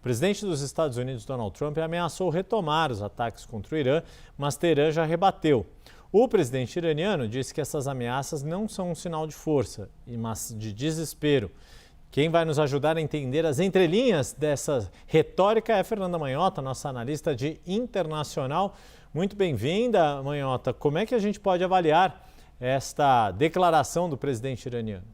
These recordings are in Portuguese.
presidente dos Estados Unidos, Donald Trump, ameaçou retomar os ataques contra o Irã, mas Teherã já rebateu. O presidente iraniano disse que essas ameaças não são um sinal de força, mas de desespero. Quem vai nos ajudar a entender as entrelinhas dessa retórica é Fernanda Manhota, nossa analista de internacional. Muito bem-vinda, Manhota. Como é que a gente pode avaliar esta declaração do presidente iraniano?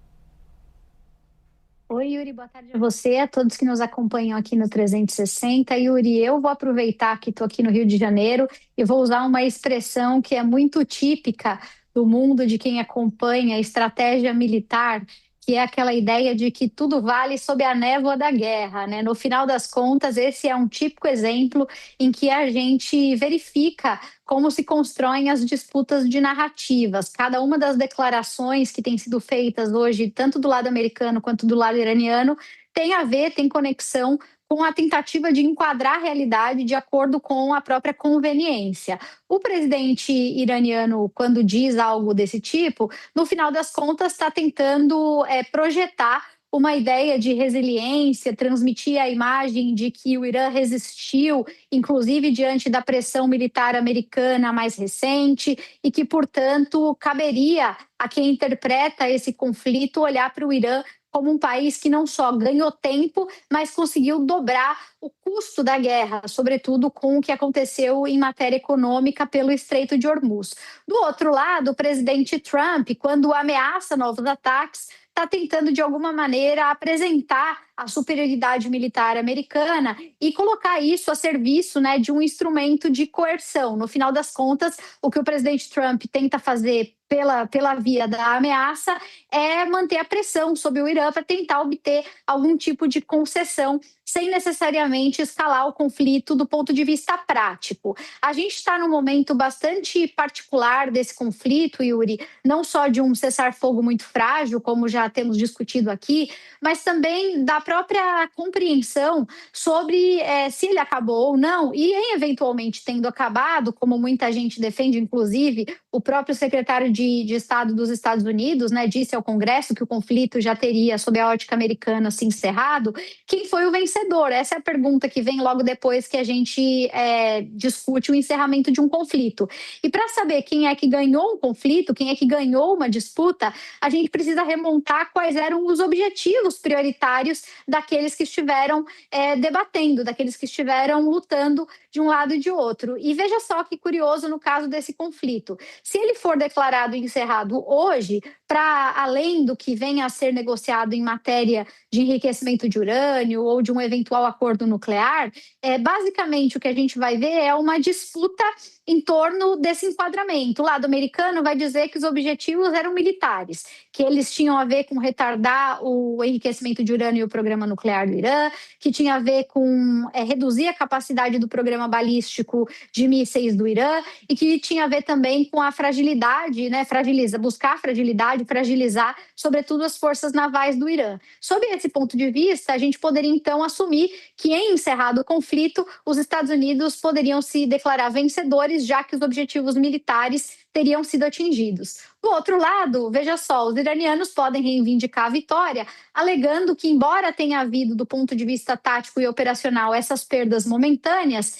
Oi, Yuri, boa tarde a você, a todos que nos acompanham aqui no 360. Yuri, eu vou aproveitar que estou aqui no Rio de Janeiro e vou usar uma expressão que é muito típica do mundo de quem acompanha a estratégia militar, que é aquela ideia de que tudo vale sob a névoa da guerra, né? No final das contas, esse é um típico exemplo em que a gente verifica como se constroem as disputas de narrativas. Cada uma das declarações que têm sido feitas hoje, tanto do lado americano quanto do lado iraniano, tem a ver, tem conexão com a tentativa de enquadrar a realidade de acordo com a própria conveniência. O presidente iraniano, quando diz algo desse tipo, no final das contas está tentando projetar uma ideia de resiliência, transmitir a imagem de que o Irã resistiu, inclusive diante da pressão militar americana mais recente, e que, portanto, caberia a quem interpreta esse conflito olhar para o Irã como um país que não só ganhou tempo, mas conseguiu dobrar o custo da guerra, sobretudo com o que aconteceu em matéria econômica pelo Estreito de Hormuz. Do outro lado, o presidente Trump, quando ameaça novos ataques, está tentando, de alguma maneira, apresentar a superioridade militar americana e colocar isso a serviço, né, de um instrumento de coerção. No final das contas, o que o presidente Trump tenta fazer pela via da ameaça é manter a pressão sobre o Irã para tentar obter algum tipo de concessão sem necessariamente escalar o conflito do ponto de vista prático. A gente está num momento bastante particular desse conflito, Yuri, não só de um cessar-fogo muito frágil, como já temos discutido aqui, mas também da própria compreensão sobre se ele acabou ou não, e em eventualmente tendo acabado, como muita gente defende, inclusive o próprio secretário de Estado dos Estados Unidos, né, disse ao Congresso que o conflito já teria, sob a ótica americana, se encerrado. Quem foi o vencedor? Essa é a pergunta que vem logo depois que a gente discute o encerramento de um conflito. E para saber quem é que ganhou um conflito, quem é que ganhou uma disputa, a gente precisa remontar quais eram os objetivos prioritários daqueles que estiveram debatendo, daqueles que estiveram lutando de um lado e de outro. E veja só que curioso no caso desse conflito. Se ele for declarado encerrado hoje, para além do que venha a ser negociado em matéria de enriquecimento de urânio ou de um eventual acordo nuclear, basicamente o que a gente vai ver é uma disputa em torno desse enquadramento. O lado americano vai dizer que os objetivos eram militares, que eles tinham a ver com retardar o enriquecimento de urânio e o programa nuclear do Irã, que tinha a ver com reduzir a capacidade do programa balístico de mísseis do Irã e que tinha a ver também com a fragilidade, né, buscar a fragilidade, fragilizar, sobretudo, as forças navais do Irã. Sob esse ponto de vista, a gente poderia então assumir que, em encerrado o conflito, os Estados Unidos poderiam se declarar vencedores, já que os objetivos militares teriam sido atingidos. Do outro lado, veja só, os iranianos podem reivindicar a vitória, alegando que, embora tenha havido, do ponto de vista tático e operacional, essas perdas momentâneas,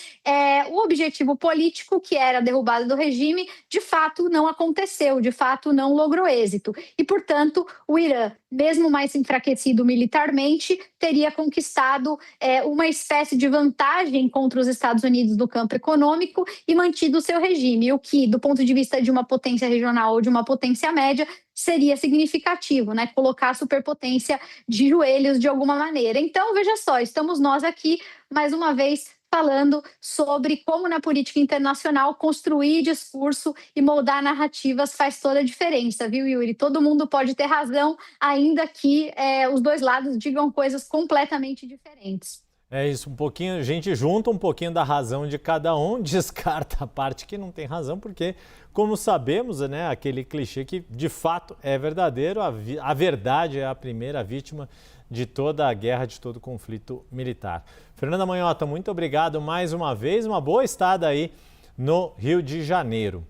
o objetivo político, que era a derrubada do regime, de fato não aconteceu, de fato não logrou êxito. E, portanto, o Irã, mesmo mais enfraquecido militarmente, teria conquistado uma espécie de vantagem contra os Estados Unidos no campo econômico e mantido o seu regime, o que, do ponto de vista de uma potência regional ou de uma potência média, seria significativo, né? Colocar a superpotência de joelhos de alguma maneira. Então, veja só, estamos nós aqui, mais uma vez, falando sobre como na política internacional construir discurso e moldar narrativas faz toda a diferença, viu, Yuri? Todo mundo pode ter razão, ainda que os dois lados digam coisas completamente diferentes. É isso, um pouquinho, a gente junta um pouquinho da razão de cada um, descarta a parte que não tem razão, porque, como sabemos, né, aquele clichê que de fato é verdadeiro, a verdade é a primeira vítima de toda a guerra, de todo o conflito militar. Fernanda Manhota, muito obrigado mais uma vez, uma boa estada aí no Rio de Janeiro.